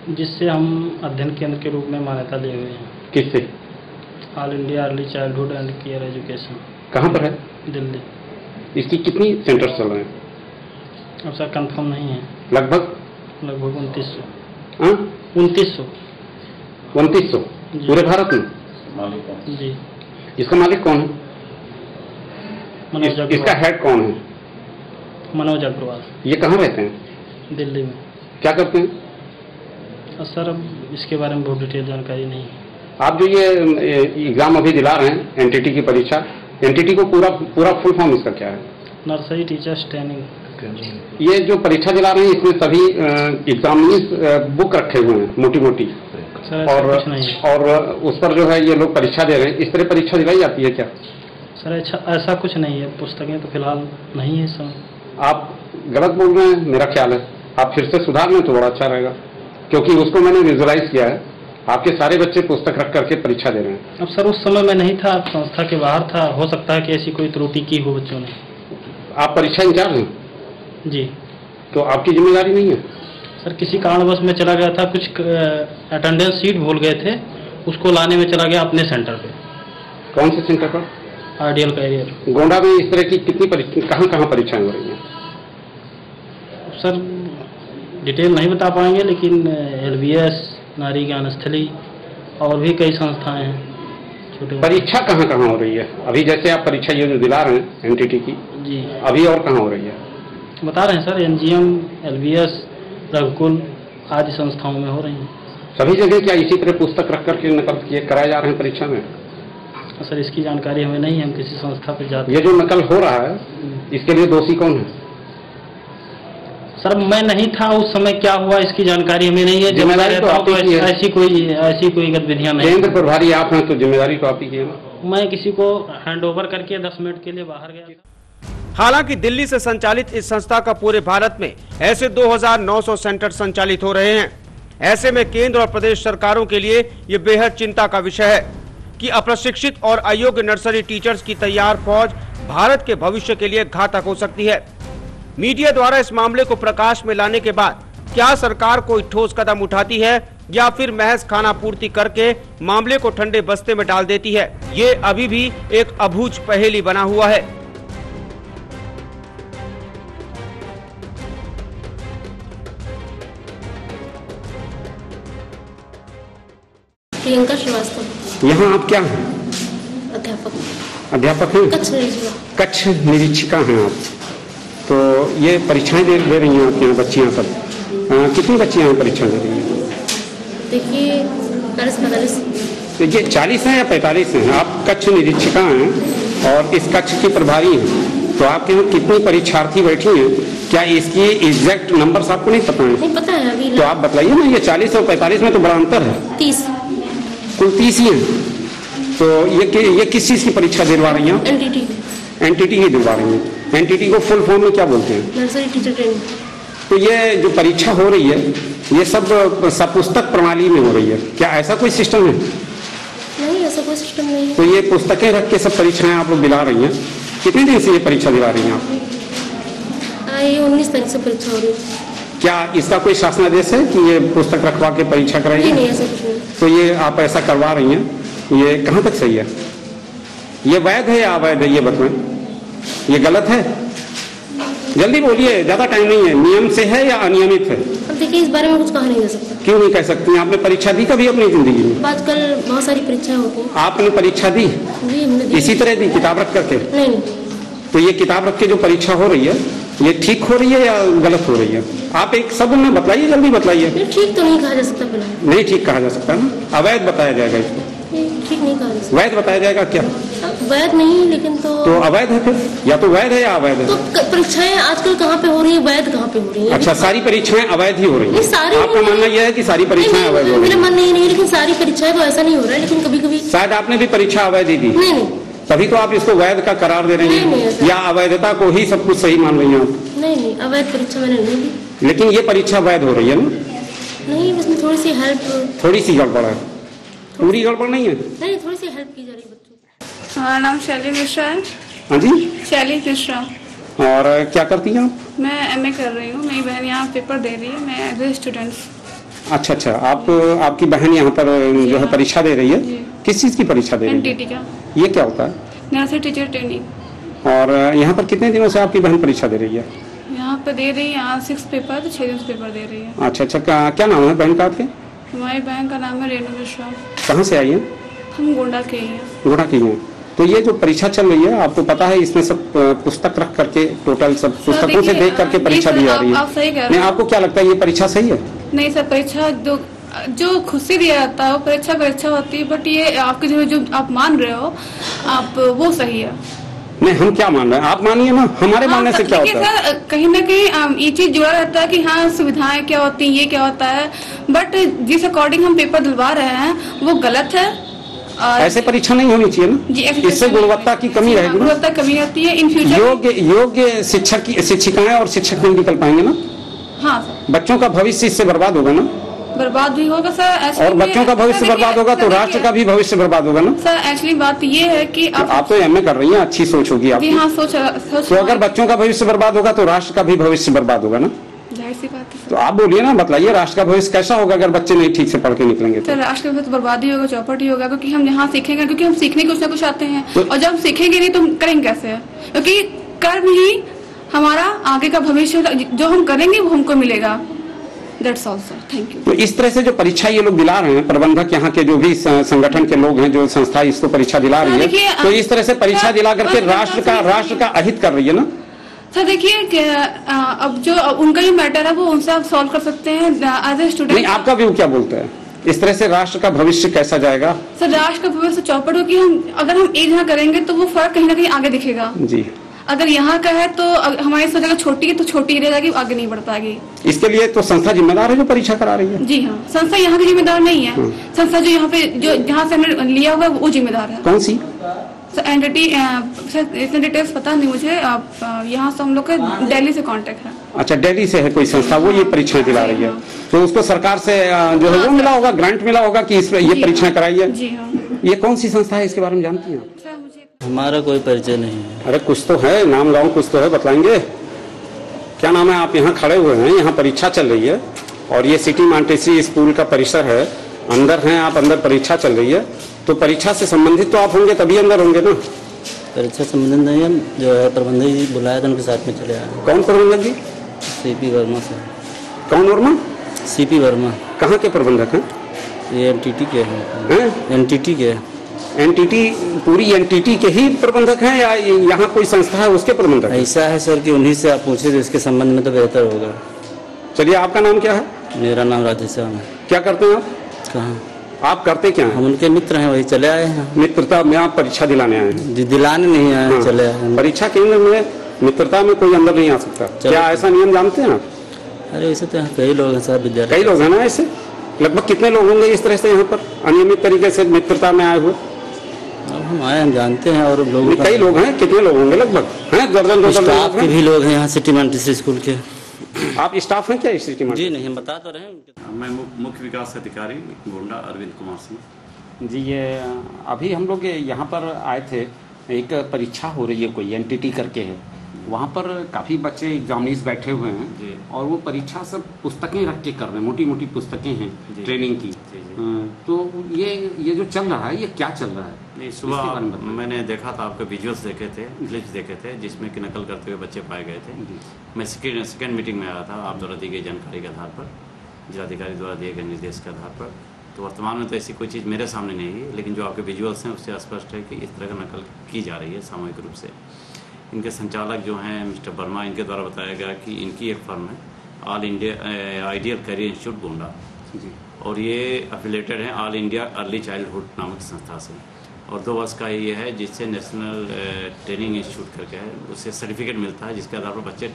जिससे हम अध्ययन केंद्र के रूप में मान्यता लिए हुए हैं। किससे? All India early childhood and care education. कहाँ पर है? दिल्ली। इसकी कितनी सेंटर चल रहे हैं? अब सर कंफर्म नहीं है। लगभग 2900। 2900 पूरे भारत में? जी। इसका मालिक कौन है? मनोज अग्रवाल। इसका हेड कौन है? मनोज अग्रवाल। ये कहाँ रहते हैं? दिल्ली में। क्या करते हैं? सर अब इसके बारे में बहुत डिटेल जानकारी नहीं है। आप जो ये एग्जाम अभी दिला रहे हैं एनटीटी की परीक्षा, एनटीटी को पूरा फुल फॉर्म इसका क्या है? Nursery teachers training. ये जो परीक्षा दिला रहे हैं इसमें सभी एग्जामिनीज बुक रखे हुए हैं मोटी मोटी, और उस पर जो है ये लोग परीक्षा दे रहे हैं। इस तरह परीक्षा दिलाई जाती है क्या? सर ऐसा कुछ नहीं है, पुस्तकें तो फिलहाल नहीं है सर। आप गलत बोल रहे हैं मेरा ख्याल है, आप फिर से सुधार लें तो बड़ा अच्छा रहेगा, क्योंकि उसको मैंने विजुलाइज किया है। आपके सारे बच्चे पुस्तक रख करके परीक्षा दे रहे हैं। अब सर उस समय मैं नहीं था, संस्था के बाहर था, हो सकता है कि ऐसी कोई त्रुटि की हो बच्चों ने। आप परीक्षा इंचार्ज हैं? जी। तो आपकी जिम्मेदारी नहीं है? सर किसी कारणवश में चला गया था, कुछ अटेंडेंस शीट भूल गए थे, उसको लाने में चला गया अपने सेंटर पे। कौन से सेंटर पर? आइडियल कैरियर गोंडा में। इस तरह की कितनी कहाँ परीक्षाएं हो रही हैं? सर डिटेल नहीं बता पाएंगे, लेकिन LBS, नारी ज्ञान स्थली और भी कई संस्थाएं हैं छोटे। परीक्षा कहाँ हो रही है अभी? जैसे आप परीक्षा ये जो दिला रहे हैं एनटीटी की जी, अभी और कहाँ हो रही है? बता रहे हैं सर, NGM, LBS, रघुकुल आदि संस्थाओं में हो रही हैं। सभी जगह क्या इसी तरह पुस्तक रख करके नकल कराए जा रहे हैं परीक्षा में? सर इसकी जानकारी हमें नहीं है, हम किसी संस्था पे जाते। ये जो नकल हो रहा है इसके लिए दोषी कौन है? सर मैं नहीं था उस समय, क्या हुआ इसकी जानकारी हमें नहीं है। जिम्मेदारी तो आपकी है। ऐसी कोई गतिविधियां नहीं। केंद्र प्रभारी आप हैं तो जिम्मेदारी तो आपकी है। मैं किसी को हैंडओवर करके 10 मिनट के लिए बाहर गया था। हालांकि दिल्ली से संचालित इस संस्था का पूरे भारत में ऐसे 2900 सेंटर संचालित हो रहे हैं। ऐसे में केंद्र और प्रदेश सरकारों के लिए ये बेहद चिंता का विषय है कि अप्रशिक्षित और अयोग्य नर्सरी टीचर्स की तैयार फौज भारत के भविष्य के लिए घातक हो सकती है। मीडिया द्वारा इस मामले को प्रकाश में लाने के बाद क्या सरकार कोई ठोस कदम उठाती है या फिर महज खाना पूर्ति करके मामले को ठंडे बस्ते में डाल देती है, ये अभी भी एक अबूझ पहेली बना हुआ है। प्रियंका श्रीवास्तव। यहाँ आप क्या हैं? अध्यापक हैं? कच्छ निरीक्षिका हैं आप। तो ये परीक्षाएं दे रही हैं आपके यहाँ बच्चियाँ सब? कितनी बच्चियाँ हैं परीक्षा दे रही हैं? देखिए 40-45। ये 40 हैं या 45 हैं? आप कच्छ निरीक्षिका हैं और इस कच्छ की प्रभारी हैं, तो आपके यहाँ कितनी परीक्षार्थी बैठी हैं? क्या इसकी एग्जैक्ट नंबर्स आपको नहीं पता है? नहीं पता है अभी। तो आप बताइए ना, ये 40 और 45 में तो बड़ा अंतर है। 30 कुल 30 ही हैं। तो ये किस चीज की परीक्षा दिलवा रही हैं? एनटीटी ही दिलवा रही हैं। एनटीटी को फुल फॉर्म में क्या बोलते हैं? Nursery teacher training. तो ये जो परीक्षा हो रही है ये सब पुस्तक प्रणाली में हो रही है, क्या ऐसा कोई सिस्टम है? नहीं, ऐसा कोई सिस्टम नहीं है। तो ये पुस्तकें रख के सब परीक्षाएं आप लोग दिला रही हैं, कितने दिन से ये परीक्षा दिला रही हैं आप? ये 19 तारीख से परीक्षा हो रही है। क्या इसका कोई शासनादेश है कि ये पुस्तक रखवा के परीक्षा कराएगी? नहीं, ऐसा कुछ नहीं। तो ये आप ऐसा करवा रही हैं, ये कहाँ तक सही है? ये वैध है या अवैध है ये बताएं? ये गलत है? जल्दी बोलिए, ज्यादा टाइम नहीं है। नियम से है या अनियमित है? अब देखिए इस बारे में कुछ कहा नहीं जा सकता। क्यों नहीं कह सकती? आपने परीक्षा दी कभी अपनी जिंदगी में? आजकल बहुत सारी परीक्षाएं होती हैं। आपने परीक्षा दी? जी हमने दी। इसी तरह दी किताब रख करके? नहीं। तो ये किताब रख के जो परीक्षा हो रही है ये ठीक हो रही है या गलत हो रही है? आप एक शब्द में बताइए, जल्दी बताइए। ठीक तो नहीं कहा जा सकता। नहीं ठीक कहा जा सकता ना, अवैध बताया जाएगा इसको। ठीक नहीं कहा जा सकता। वैध बताया जाएगा क्या? वैध नहीं, लेकिन तो अवैध है फिर, या तो वैध है या अवैध है। तो परीक्षाएं आजकल कहाँ पे हो रही है, वैध कहाँ पे हो रही है? अच्छा, सारी परीक्षाएं अवैध ही हो रही है? सारी। आपका मानना यह है कि सारी परीक्षाएं अवैध हो रही है? मेरा मन नहीं, लेकिन सारी परीक्षाएं तो ऐसा नहीं हो रहा है, लेकिन कभी कभी। शायद आपने भी परीक्षा अवैध ही दी? नहीं। तभी तो आप इसको वैध का करार दे रहे हैं, या अवैधता को ही सब कुछ सही मान रही हैं आप? नहीं, अवैध परीक्षा मैंने नहीं दी। लेकिन ये परीक्षा वैध हो रही है ना? नहीं, इसमें थोड़ी सी हेल्प। थोड़ी सी गड़बड़ है, पूरी गड़बड़ नहीं है। नहीं, थोड़ी सी हेल्प की जा रही है बच्चों को। हमारा नाम शैली मिश्रा है। हाँ जी, शैली मिश्रा। और क्या करती हैं आप? मैं MA कर रही हूँ। मेरी बहन यहाँ पेपर दे रही है, मैं एज ए स्टूडेंट। अच्छा अच्छा, आपकी बहन यहाँ पर जो है परीक्षा दे रही है, किस चीज की परीक्षा दे रही है? एनटीटी का। ये क्या होता है? Nursery teacher training. और यहाँ पर कितने दिनों से आपकी बहन परीक्षा दे रही है? यहाँ पे दे रही है 6 पेपर, तो 6 दिन से पेपर दे रही है। अच्छा अच्छा, क्या नाम है बहन का आपके? हमारी बहन का नाम है रेणु मिश्रा। कहाँ से आई है? हम गोंडा के ही हैं। गोंडा की हैं। तो ये जो परीक्षा चल रही है, आपको पता है इसमें सब पुस्तक रख करके, टोटल सब पुस्तकों से देख करके परीक्षा दी जा रही है? आप सही कह रहे हैं। नहीं, आपको क्या लगता है ये परीक्षा सही है? नहीं सर, परीक्षा जो खुद से दिया जाता है वो परीक्षा होती है, बट ये आपके जो आप मान रहे हो आप वो सही है। नहीं, हम क्या मान रहे हैं, आप मानिए ना, हमारे मानने से क्या होता है? सर कहीं ना कहीं ये चीज जुड़ा रहता है कि हाँ सुविधाएं क्या होती हैं, ये क्या होता है, बट जिस अकॉर्डिंग हम पेपर दिलवा रहे हैं वो गलत है। ऐसे परीक्षा नहीं होनी चाहिए ना, इससे गुणवत्ता की कमी रहेगी। गुणवत्ता कमी आती है। इन फ्यूचर योग्य शिक्षिकाएं और शिक्षक नहीं निकल पाएंगे ना। हाँ सर, बच्चों का भविष्य इससे बर्बाद होगा ना। बर्बाद भी होगा सर। और बच्चों का भविष्य बर्बाद होगा तो राष्ट्र का भी भविष्य बर्बाद होगा ना। सर एक्चुअली बात ये है कि आप तो एमए कर रही हैं, अच्छी सोच होगी आपकी। हाँ, सोच तो अगर बच्चों का भविष्य बर्बाद होगा तो राष्ट्र का भी भविष्य बर्बाद होगा ना। जाहिर सी बात है। तो आप बोलिए ना, बताइए राष्ट्र का भविष्य कैसा होगा अगर बच्चे नहीं ठीक से पढ़ के निकलेंगे तो? राष्ट्र का भविष्य बर्बाद ही होगा, चौपट ही होगा, क्योंकि हम यहाँ सीखेंगे, क्योंकि हम सीखने कुछ ना कुछ आते हैं, और जब हम सीखेंगे नहीं तो हम करेंगे कैसे? क्योंकि कर्म ही हमारा आगे का भविष्य, जो हम करेंगे वो हमको मिलेगा। That's all, sir. Thank you. तो इस तरह से जो परीक्षा ये लोग दिला रहे हैं, प्रबंधक यहाँ के जो भी संगठन के लोग हैं, जो संस्था इसको परीक्षा दिला रही है, तो इस तरह से परीक्षा दिला करके राष्ट्र का अहित कर रही है ना। सर देखिए, अब जो उनका जो मैटर है वो उनसे आप सॉल्व कर सकते हैं एज ए स्टूडेंट। नहीं, आपका व्यू क्या बोलता है इस तरह से राष्ट्र का भविष्य कैसा जाएगा? सर राष्ट्र का भविष्य चौपट होगी। अगर हम एक जगह करेंगे तो वो फर्क कहीं ना कहीं आगे दिखेगा जी। अगर यहाँ का है तो हमारी सोच अगर छोटी है तो छोटी ही रह जाएगी, आगे नहीं बढ़ पाएगी। इसके लिए तो संस्था जिम्मेदार है जो परीक्षा करा रही है। जी हाँ, संस्था यहाँ की जिम्मेदार नहीं है। संस्था जो यहाँ पे जहाँ से हमने लिया हुआ वो जिम्मेदार है। कौन सी एंटिटी? इतने डिटेल्स पता नहीं मुझे। यहाँ से हम लोग का दिल्ली से कांटेक्ट है। अच्छा, दिल्ली से है कोई संस्था, वो ये परीक्षाएं दिला रही है, तो उसको सरकार से जो है वो मिला होगा, ग्रांट मिला होगा कि ये परीक्षाएं कराई है। जी हाँ। ये कौन सी संस्था है, इसके बारे में जानती हैं? हमारा कोई परिचय नहीं है। अरे कुछ तो है, नाम गाँव कुछ तो है, बतलाएंगे क्या नाम है? आप यहाँ खड़े हुए हैं, यहाँ परीक्षा चल रही है और ये सिटी मॉन्टेसरी स्कूल का परिसर है, अंदर हैं आप, अंदर परीक्षा चल रही है, तो परीक्षा से संबंधित तो आप होंगे तभी अंदर होंगे ना। परीक्षा संबंधित नहीं है, जो है प्रबंधक जी बुलाया था उनके साथ में चले आए। कौन प्रबंधक जी? सीपी वर्मा से। कौन वर्मा? सीपी वर्मा। कहाँ के प्रबंधक हैं? ये एनटीटी के हैं। एनटीटी के? एनटीटी, पूरी एनटीटी के ही प्रबंधक हैं या यहाँ कोई संस्था है उसके प्रबंधक? ऐसा है सर कि उन्हीं से आप पूछे तो इसके संबंध में तो बेहतर होगा। चलिए, आपका नाम क्या है? मेरा नाम राधेश्याम है। क्या करते हैं आप? कहाँ? आप करते क्या हैं? हम उनके मित्र हैं, वही चले आए हैं। मित्रता में आप परीक्षा दिलाने आए हैं? जी, दिलाने नहीं आए। हाँ। चले आए। परीक्षा केंद्र में मित्रता में कोई अंदर नहीं आ सकता, क्या ऐसा नियम जानते हैं आप? अरे ऐसे तो कई लोग हैं सर, विद्यालय कई लोग हैं ना ऐसे। लगभग कितने लोग होंगे इस तरह से यहाँ पर अनियमित तरीके से मित्रता में आए हुए? हम आए, हम जानते हैं। और लोग कई लोग हैं, कितने लोग होंगे? लगभग हैं दर्जन स्टाफ के भी लोग हैं यहाँ सिटी मॉन्टेसरी स्कूल के। आप स्टाफ हैं क्या इस सिटी मॉन्टेसरी? जी नहीं, हम बता तो रहे हैं। मैं मुख्य विकास अधिकारी गोंडा अरविंद कुमार सिंह जी। ये अभी हम लोग यहाँ पर आए थे, एक परीक्षा हो रही है कोई एनटीटी करके है, वहाँ पर काफ़ी बच्चे एग्जामिनीज बैठे हुए हैं और वो परीक्षा सब पुस्तकें रख के कर रहे हैं, मोटी मोटी पुस्तकें हैं ट्रेनिंग की। तो ये जो चल रहा है, ये क्या चल रहा है? नहीं, सुबह मैंने देखा था, आपके विजुअल्स देखे थे, क्लिप्स देखे थे, जिसमें कि नकल करते हुए बच्चे पाए गए थे। मैं सेकेंड मीटिंग में आया था, आप द्वारा दी गई जानकारी के आधार पर, जिलाधिकारी द्वारा दिए गए निर्देश के आधार पर। तो वर्तमान में तो ऐसी कोई चीज़ मेरे सामने नहीं है, लेकिन जो आपके विजुअल्स हैं उससे स्पष्ट है कि इस तरह का नकल की जा रही है सामूहिक रूप से। इनके संचालक जो हैं मिस्टर वर्मा, इनके द्वारा बताया गया कि इनकी एक फर्म है all India ideal career institute Gonda, और ये एफिलेटेड हैं ऑल इंडिया अर्ली चाइल्डहुड नामक संस्था से, और 2 वर्ष का ये है, जिससे नेशनल ट्रेनिंग इंस्टीट्यूट करके है, उससे सर्टिफिकेट मिलता है, जिसके आधार पर बच्चे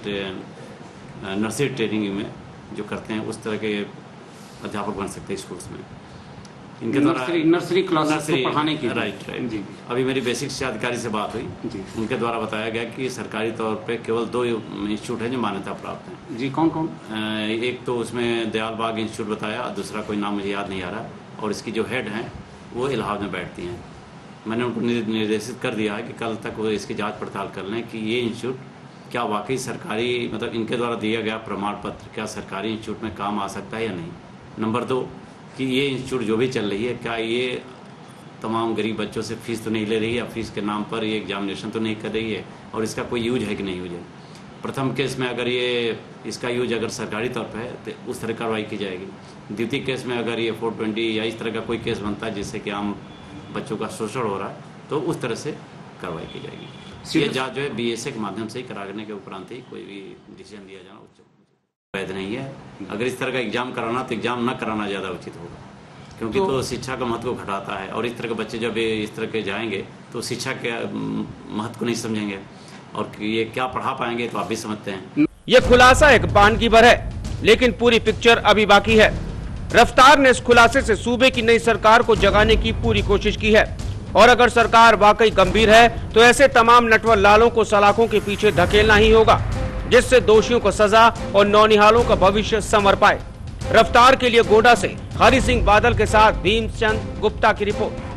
नर्सरी ट्रेनिंग में जो करते हैं उस तरह के अध्यापक बन सकते हैं स्कूल्स में। इनके द्वारा नर्सरी क्लासेस को पढ़ाने की। राइट जी। अभी मेरी बेसिक शिक्षा अधिकारी से बात हुई जी, उनके द्वारा बताया गया कि सरकारी तौर पे केवल 2 इंस्टीट्यूट हैं जो मान्यता प्राप्त हैं जी। कौन कौन? एक तो उसमें दयाल बाग इंस्टीट्यूट बताया, दूसरा कोई नाम मुझे याद नहीं आ रहा, और इसकी जो हेड हैं वो इलाहाबाद में बैठती हैं। मैंने उनको निर्देशित कर दिया है कि कल तक वो इसकी जाँच पड़ताल कर लें कि ये इंस्टीट्यूट क्या वाकई सरकारी, मतलब इनके द्वारा दिया गया प्रमाण पत्र क्या सरकारी इंस्टीट्यूट में काम आ सकता है या नहीं। नंबर 2 कि ये इंस्टीट्यूट जो भी चल रही है, क्या ये तमाम गरीब बच्चों से फीस तो नहीं ले रही है, या फीस के नाम पर ये एग्जामिनेशन तो नहीं कर रही है, और इसका कोई यूज है कि नहीं यूज है। प्रथम केस में अगर ये इसका यूज अगर सरकारी तौर पर है तो उस तरह कार्रवाई की जाएगी। द्वितीय केस में अगर ये 420 या इस तरह का कोई केस बनता है जिससे कि आम बच्चों का शोषण हो रहा है, तो उस तरह से कार्रवाई की जाएगी। ये जांच जो है BSA के माध्यम से ही कराने के उपरांत ही कोई भी डिसीजन दिया जाना वैध नहीं है। अगर इस तरह का एग्जाम कराना तो एग्जाम न कराना ज़्यादा उचित होगा, क्योंकि तो शिक्षा का महत्व को घटाता है, और इस तरह के बच्चे जब इस तरह के जाएंगे तो शिक्षा के महत्व को नहीं समझेंगे और ये क्या पढ़ा पाएंगे तो आप भी समझते हैं। ये खुलासा एक बान की भर है, लेकिन पूरी पिक्चर अभी बाकी है। रफ्तार ने इस खुलासे से सूबे की नई सरकार को जगाने की पूरी कोशिश की है, और अगर सरकार वाकई गंभीर है तो ऐसे तमाम नटवर लालों को सलाखों के पीछे धकेलना ही होगा, जिससे दोषियों को सजा और नौनिहालों का भविष्य संवर पाए। रफ्तार के लिए गोड्डा से हरि सिंह बादल के साथ भीमचंद गुप्ता की रिपोर्ट।